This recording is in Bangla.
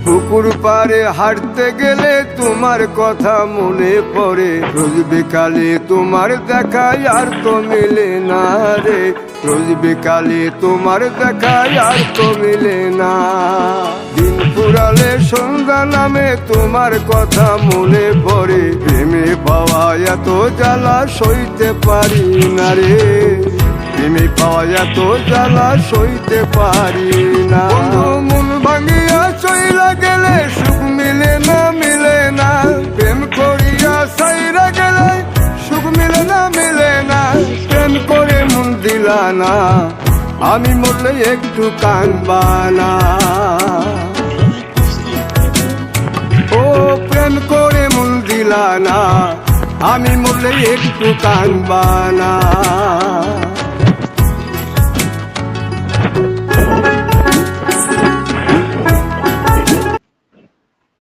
পুকুর পাড়ে হাঁটতে গেলে তোমার কথা মনে পড়ে, রোজ বিকালে তোমার দেখা আর তো মিলে না রে, রোজ বিকালে তোমার দেখা আর তো মিলে না। দিন ফুরালে সন্ধ্যা নামে তোমার কথা মনে পড়ে, প্রেমে পাওয়া এত জ্বালা সইতে পারি না রে, প্রেমে পাওয়া এত জ্বালা সইতে পারি না। মন ভাঙিয়া চইলা গেলে সুখ মিলে না, মিলে না, প্রেম করিয়া সাইরা গেলে সুখ মিলে না, মিলে না, প্রেম করে মন দিলা না, আমি মরলে একটু কাঁদবা না। ও প্রেম করে মন দিলা না, আমি মরলে একটু কাঁদবা না।